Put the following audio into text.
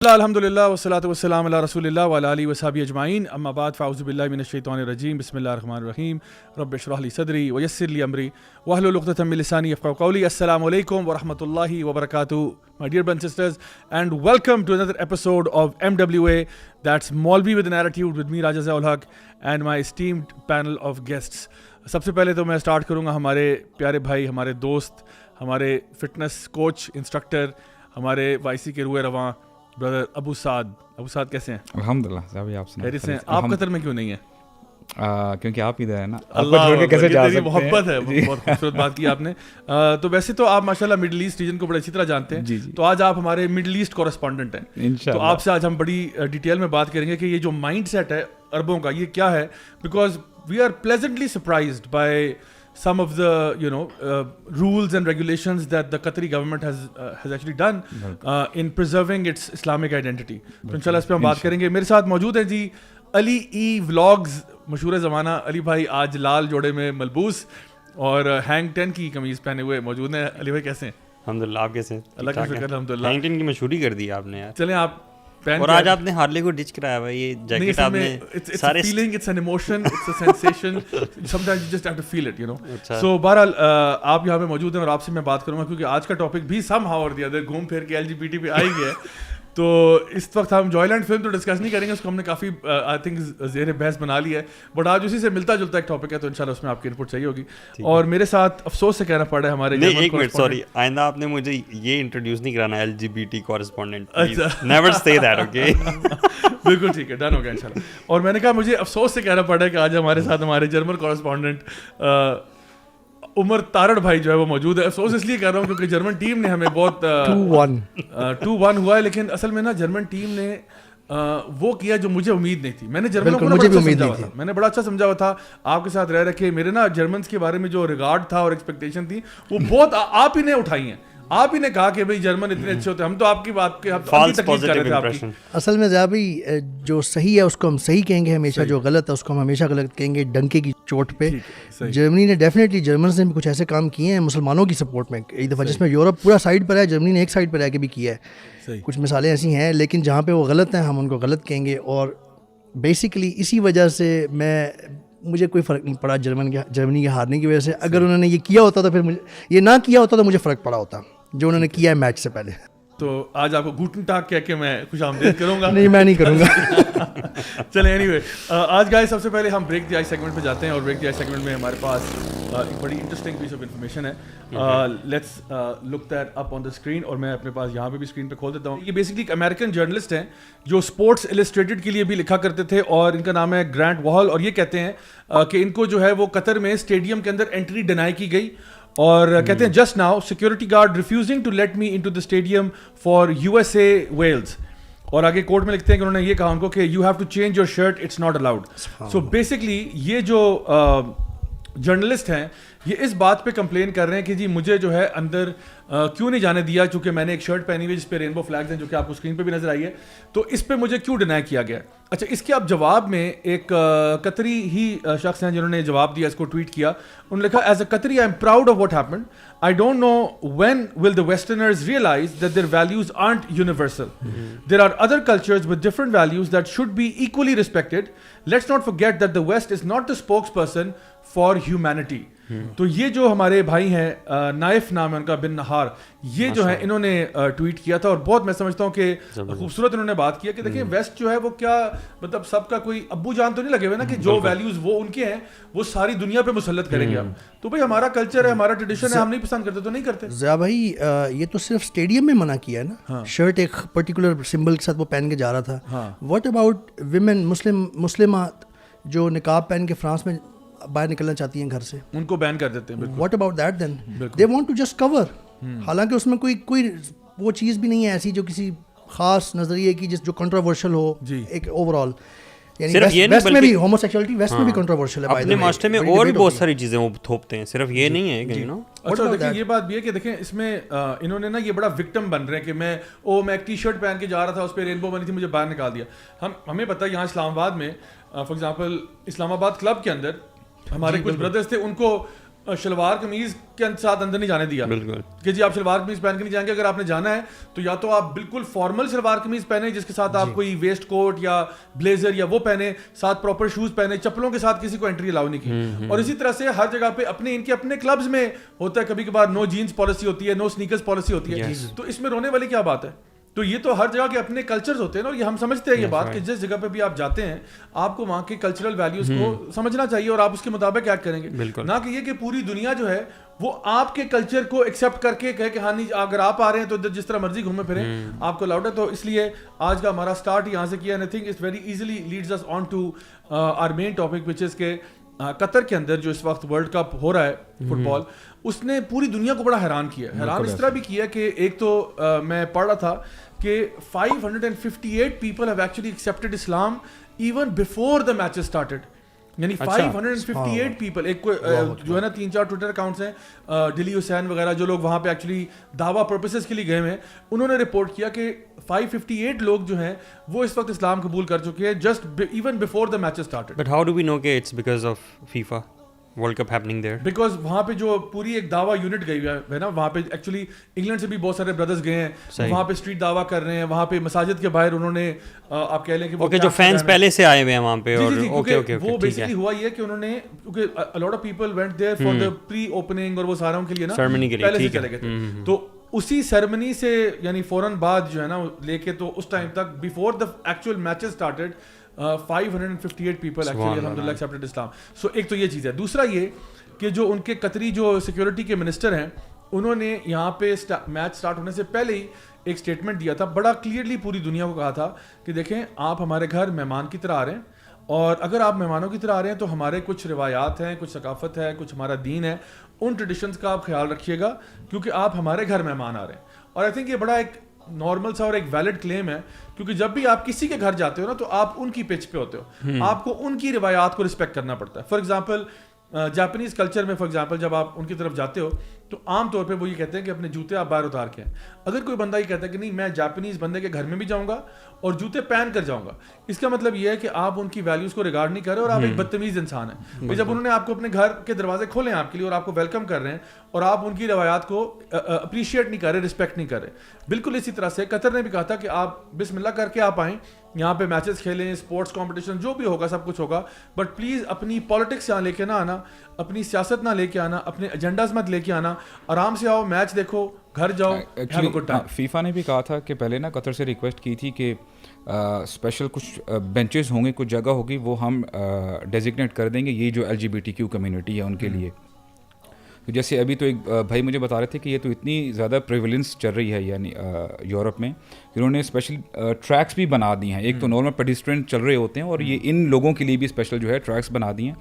الحمدللہ والصلاۃ والسلام علی رسول اللہ وعلی آلہ وصحبہ اجمعین، اما بعد فاعوذ باللہ من الشیطان الرجیم، بسم اللہ الرحمن الرحیم، رب اشرح لی صدری ویسر لی امری واحلل عقدۃ من لسانی یفقہوا قولی۔ السلام علیکم ورحمۃ اللہ وبرکاتہ، my dear brothers and sisters, and welcome to another episode of MWA, that's Maulvi with an Attitude, with me Raja Ziaul Haq and my esteemed panel of guests. سب سے پہلے تو میں اسٹارٹ کروں گا ہمارے پیارے بھائی، ہمارے دوست، ہمارے فٹنس کوچ انسٹرکٹر، ہمارے وائی سی کے روئے رواں برادر ابو سعد۔ ابو سعد کیسے ہیں؟ الحمدللہ صاحب، آپ سنائیں خیریت سے ہیں؟ آپ قطر میں کیوں نہیں ہیں؟ کیونکہ آپ ادھر ہیں نا، اللہ کیسے جا سکتے ہیں؟ محبت ہے، بہت خوبصورت بات کی آپ نے۔ تو ویسے تو آپ ماشاءاللہ مڈل ایسٹ ریجن کو بڑے اچھی طرح جانتے ہیں، تو آج آپ ہمارے مڈل ایسٹ کورسپونڈنٹ ہیں، تو آپ سے آج ہم بڑی ڈیٹیل میں بات کریں گے کہ یہ جو مائنڈ سیٹ ہے عربوں کا یہ کیا ہے، because we are pleasantly surprised by some of the rules and regulations that the Qatari government has actually done in preserving its Islamic identity. تو انشاءاللہ اس پہ ہم بات کریں گے۔ میرے ساتھ موجود ہیں جی علی ای ولاگز، مشہور زمانہ علی بھائی، آج لال جوڑے میں ملبوس اور ہینگ 10 کی قمیض پہنے ہوئے موجود ہیں۔ علی بھائی کیسے ہیں؟ الحمدللہ، آپ کیسے ہیں؟ اللہ کا شکر الحمدللہ۔ ہینگ 10 کی مشہوری کر دی آپ نے یار۔ چلیں آپ اور آج آپ نے ہارلے کو ڈچ کرایا ہوا، یہ جیکٹ آپ نے سارے feeling, it's an emotion, it's a sensation, sometimes you just have to feel it, you know. So بہرحال آپ یہاں پہ موجود ہیں اور آپ سے میں بات کروں گا کیونکہ آج کا ٹاپک بھی سم ہاؤ اور دی ادر گھوم پھر کے LGBT پہ آئی گیا ہے۔ تو اس وقت ہم جوائے لینڈ فلم تو ڈسکس نہیں کریں گے، اس کو ہم نے کافی آئی تھنک زیر بحث بنا لی ہے، بٹ آج اسی سے ملتا جلتا ایک ٹاپک ہے، تو انشاءاللہ اس میں آپ کی انپٹ چاہیے ہوگی۔ اور میرے ساتھ افسوس سے کہنا پڑا ہے ہمارے ایک منٹ، سوری، آئندہ آپ نے مجھے یہ انٹروڈیوس نہیں کرانا LGBT کورسپونڈنٹ، نیور سے دیٹ، اوکے؟ بالکل ٹھیک ہے، ڈن ہو گیا انشاءاللہ۔ اور میں نے کہا مجھے افسوس سے کہنا پڑا ہے کہ آج ہمارے ساتھ ہمارے جرمن کورسپونڈنٹ عمر تارڑ بھائی جو ہے وہ موجود ہے۔ افسوس اس لیے کر رہا ہوں کیونکہ جرمن ٹیم نے ہمیں بہت 2-1 ہوا ہے، لیکن اصل میں نا جرمن ٹیم نے وہ کیا جو مجھے امید نہیں تھی۔ میں نے جرمنوں کو میں نے بڑا اچھا سمجھا ہوا تھا، آپ کے ساتھ رہ رکھے میرے نا جرمنس کے بارے میں جو ریگارڈ تھا اور ایکسپیکٹیشن تھی وہ بہت آپ ہی نے اٹھائی ہیں۔ آپ ہی نے کہا کہ بھائی جرمن اتنے اچھے ہوتے ہیں، ہم تو آپ کی بات کے تکلیف کر رہے تھے آپ کی۔ اصل میں ضیاء بھائی، جو صحیح ہے اس کو ہم صحیح کہیں گے ہمیشہ، جو غلط ہے اس کو ہم ہمیشہ غلط کہیں گے، ڈنکے کی چوٹ پہ۔ جرمنی نے ڈیفینیٹلی، جرمنس نے بھی کچھ ایسے کام کیے ہیں مسلمانوں کی سپورٹ میں ایک دفعہ، جس میں یورپ پورا سائڈ پر ہے، جرمنی نے ایک سائڈ پر رہ کے بھی کیا ہے۔ کچھ مثالیں ایسی ہیں، لیکن جہاں پہ وہ غلط ہیں ہم ان کو غلط کہیں گے، اور بیسیکلی اسی وجہ سے مجھے کوئی فرق نہیں پڑا جرمنی کے ہارنے کی وجہ سے۔ اگر انہوں نے یہ کیا ہوتا تو پھر یہ نہ کیا ہوتا تو مجھے فرق پڑا ہوتا جو انہوں نے کیا ہے میچ سے پہلے۔ تو آج آپ کو گوٹن ٹاک کہہ کے میں خوش آمدید کروں گا۔ نہیں، میں نہیں کروں گا۔ چلیں اینی وے، آج گائز سب سے پہلے ہم بریک دی آئی سیگمنٹ پہ جاتے ہیں، اور بریک دی آئی سیگمنٹ میں ہمارے پاس ایک بڑی انٹرسٹنگ پیس آف انفارمیشن ہے۔ Let's look that up on the screen, اور میں اپنے پاس یہاں پہ بھی اسکرین پہ کھول دیتا ہوں۔ یہ بیسکلی ایک امریکن جرنلسٹ ہیں جو اسپورٹس السٹریٹڈ کے لیے بھی لکھا کرتے تھے، اور ان کا نام ہے گرانٹ واہل، اور یہ کہتے ہیں کہ ان کو جو ہے وہ قطر میں اسٹیڈیم کے اندر انٹری ڈینائی کی گئی، اور کہتے ہیں just now security guard refusing to let me into the stadium for USA Wales. اور آگے کوٹ میں لکھتے ہیں کہ انہوں نے یہ کہا ان کو کہ you have to change your shirt, it's not allowed. So basically یہ جو جرنلسٹ ہیں یہ اس بات پہ کمپلین کر رہے ہیں کہ جی مجھے جو ہے اندر کیوں نہیں جانے دیا، چونکہ میں نے ایک شرٹ پہنی ہوئی جس پہ رینبو فلیگز ہیں، جو کہ آپ کو اسکرین پہ بھی نظر آئی ہے، تو اس پہ مجھے کیوں ڈینائی کیا گیا۔ اچھا، اس کے اب جواب میں ایک قطری ہی شخص ہیں جنہوں نے جواب دیا، اس کو ٹویٹ کیا، انہوں نے لکھا as a Qatari I am proud of what happened, I don't know when will the Westerners realize that their values aren't universal. There are other cultures with different values that should be equally respected. Let's not forget that the West is not the spokesperson for humanity. تو یہ جو ہمارے بھائی ہیں، knife نام ہے ان کا، بن نہار، یہ جو ہے انہوں نے ٹویٹ کیا تھا، اور بہت میں سمجھتا ہوں کہ خوبصورت انہوں نے بات کیا کہ دیکھیں ویسٹ جو ہے وہ کیا مطلب سب کا کوئی ابو جان تو نہیں لگے ہوئے نا کہ جو ویلیوز وہ ان کے ہیں وہ ساری دنیا پہ مسلط کریں گے ہم۔ تو بھائی ہمارا کلچر ہے، ہمارا ٹریڈیشن ہے، ہم نہیں پسند کرتے تو نہیں کرتے۔ ضیاء بھائی، یہ تو صرف اسٹیڈیم میں منع کیا ہے نا، شرٹ ایک پرٹیکولر سمبل کے ساتھ وہ پہن کے جا رہا تھا۔ واٹ اباؤٹ ویمن مسلمات جو نقاب پہن کے فرانس میں باہر نکلنا چاہتی ہیں گھر سے، ان کو بین کر دیتے ہیں۔ What about that then? They want to just cover, حالانکہ اس میں کوئی وہ چیز بھی نہیں ہے ایسی جو کسی خاص نظریے کی جو کنٹروورشل ہو ایک اوور آل۔ ویسٹ میں بھی ہوموسیکسولیٹی ویسٹ میں بھی کنٹروورشل ہے، اپنے معاشرے میں اور بھی بہت ساری چیزیں وہ تھوپتے ہیں، صرف یہ نہیں ہے کہ اچھا دیکھیں یہ بات بھی ہے کہ دیکھیں اس میں انہوں نے نا یہ بڑا وکٹم بن رہے ہیں کہ میں ایک ٹی شرٹ پہن کے جا رہا تھا، اس پہ رینبو بنی تھی، مجھے باہر نکال دیا۔ ہمیں پتہ ہے یہاں اسلام آباد میں فار ایگزامپل اسلام آباد کلب کے اندر ہمارے کچھ بردرز تھے، ان کو شلوار قمیض کے ساتھ اندر نہیں جانے دیا بالکل کہ جی آپ شلوار قمیض پہن کے نہیں جائیں گے. اگر آپ نے جانا ہے تو یا تو آپ بالکل فارمل شلوار قمیض پہنے جس کے ساتھ آپ کوئی ویسٹ کوٹ یا بلیزر یا وہ پہنے, ساتھ پراپر شوز پہنے, چپلوں کے ساتھ کسی کو انٹری الاؤ نہیں کی. اور اسی طرح سے ہر جگہ پہ اپنے ان کے اپنے کلبز میں ہوتا ہے کبھی کبھار نو جینس پالیسی ہوتی ہے, نو سنیکرز پالیسی ہوتی ہے. تو اس میں رونے والی کیا بات ہے؟ تو یہ تو ہر جگہ کے اپنے کلچرز ہوتے ہیں نا, اور یہ ہم سمجھتے ہیں یہ بات کہ جس جگہ پہ بھی آپ جاتے ہیں آپ کو وہاں کے کلچرل ویلیوز کو سمجھنا چاہیے اور آپ اس کے مطابق ایکٹ کریں گے, نہ کہ یہ کہ پوری دنیا جو ہے وہ آپ کے کلچر کو ایکسیپٹ کر کے کہے کہ ہاں نہیں اگر آپ آ رہے ہیں تو جس طرح مرضی گھومے پھریں آپ کو الاؤڈ ہے. تو اس لیے آج کا ہمارا اسٹارٹ یہاں سے کیا, and I think it's very easily leads us on to our main topic which is کہ قطر کے اندر جو اس وقت ورلڈ کپ ہو رہا ہے فٹ بال, اس نے پوری دنیا کو بڑا حیران کیا. حیران اس طرح بھی کیا کہ ایک تو میں پڑھ رہا تھا کہ 558 people have actually accepted Islam even before the matches started. یعنی 558 پیپل, ایک جو ہے نا 3-4 ٹویٹر اکاؤنٹس ہیں ڈلی حسین وغیرہ جو لوگ وہاں پہ ایکچولی دعویٰ پرپسز کے لیے گئے ہوئے ہیں, انہوں نے رپورٹ کیا کہ 558 لوگ جو ہیں وہ اس وقت اسلام قبول کر چکے ہیں just even before the match started. But how do we know کہ it's because of FIFA world cup happening there? Because وہاں پہ جو پوری ایک دعویٰ یونٹ گئی ہے نا, وہاں پہ ایکچولی انگلینڈ سے بھی بہت سارے بردرز گئے ہیں, وہاں پہ اسٹریٹ دعویٰ کر رہے ہیں, وہاں پہ مساجد کے باہر انہوں نے آپ کہہ لیں کہ اوکے جو فینس پہلے سے آئے ہوئے ہیں وہاں پہ, اور وہ بیسکلی ہوا یہ کہ انہوں نے کیونکہ a lot of people went there for the pre opening اور وہ ساروں کے لیے نا پہلے سے چلے گئے تھے, تو اسی سیرمنی سے یعنی فوراً بعد جو ہے نا لے کے تو اس ٹائم تک before the actual matches started 558 people actually الحمدللہ ایکسیپٹڈ اسلام. سو ایک تو یہ چیز ہے. دوسرا یہ کہ جو ان کے قطری جو سیکورٹی کے منسٹر ہیں انہوں نے یہاں پہ میچ سٹارٹ ہونے سے پہلے ہی ایک اسٹیٹمنٹ دیا تھا, بڑا کلیئرلی پوری دنیا کو کہا تھا کہ دیکھیں آپ ہمارے گھر مہمان کی طرح آ رہے ہیں, اور اگر آپ مہمانوں کی طرح آ رہے ہیں تو ہمارے کچھ روایات ہیں, کچھ ثقافت ہے, کچھ ہمارا دین ہے, ان ٹریڈیشنز کا آپ خیال رکھیے گا کیونکہ آپ ہمارے گھر مہمان آ رہے ہیں. اور آئی تھنک یہ بڑا ایک نارمل سا اور ایک ویلڈ کلیم ہے, کیونکہ جب بھی آپ کسی کے گھر جاتے ہو نا تو آپ ان کی پچ پہ ہوتے ہو, آپ کو ان کی روایات کو رسپیکٹ کرنا پڑتا ہے. فار ایگزامپل جاپنیز کلچر میں فار ایگزامپل جب آپ ان کی طرف جاتے ہو تو عام طور پہ وہ یہ کہتے ہیں کہ اپنے جوتے آپ باہر اتار کے ہیں. اگر کوئی بندہ یہ کہتا ہے کہ نہیں میں جاپنیز بندے کے گھر میں بھی جاؤں گا اور جوتے پہن کر جاؤں گا, اس کا مطلب یہ ہے کہ آپ ان کی ویلیوز کو ریگارڈ نہیں کر رہے اور آپ ایک بدتمیز انسان ہیں. جب انہوں نے آپ کو اپنے گھر کے دروازے کھولے ہیں آپ کے لیے اور آپ کو ویلکم کر رہے ہیں اور آپ ان کی روایات کو اپریشیٹ نہیں کر رہے, رسپیکٹ نہیں کر رہے. بالکل اسی طرح سے قطر نے بھی کہا تھا کہ آپ بسم اللہ کر کے آپ آئیں, یہاں پہ میچز کھیلیں, اسپورٹس کمپٹیشن جو بھی ہوگا سب کچھ ہوگا, بٹ پلیز اپنی پالیٹکس یہاں لے کے نہ آنا, اپنی سیاست نہ لے کے آنا, اپنے ایجنڈاز مت لے کے آنا, آرام سے آؤ, میچ دیکھو, گھر جاؤ. فیفا نے بھی کہا تھا کہ پہلے نا قطر سے ریکویسٹ کی تھی کہ اسپیشل کچھ بینچز ہوں گے, کچھ جگہ ہوگی وہ ہم ڈیزگنیٹ کر دیں گے یہ جو LGBTQ کمیونٹی ہے ان کے لیے. تو جیسے ابھی تو ایک بھائی مجھے بتا رہے تھے کہ یہ تو اتنی زیادہ پریویلنس چل رہی ہے یعنی یورپ میں, انہوں نے اسپیشل ٹریکس بھی بنا دی ہیں. ایک تو نارمل پیڈسٹرین چل رہے ہوتے ہیں اور یہ ان لوگوں کے لیے بھی اسپیشل جو ہے ٹریکس بنا دی ہیں.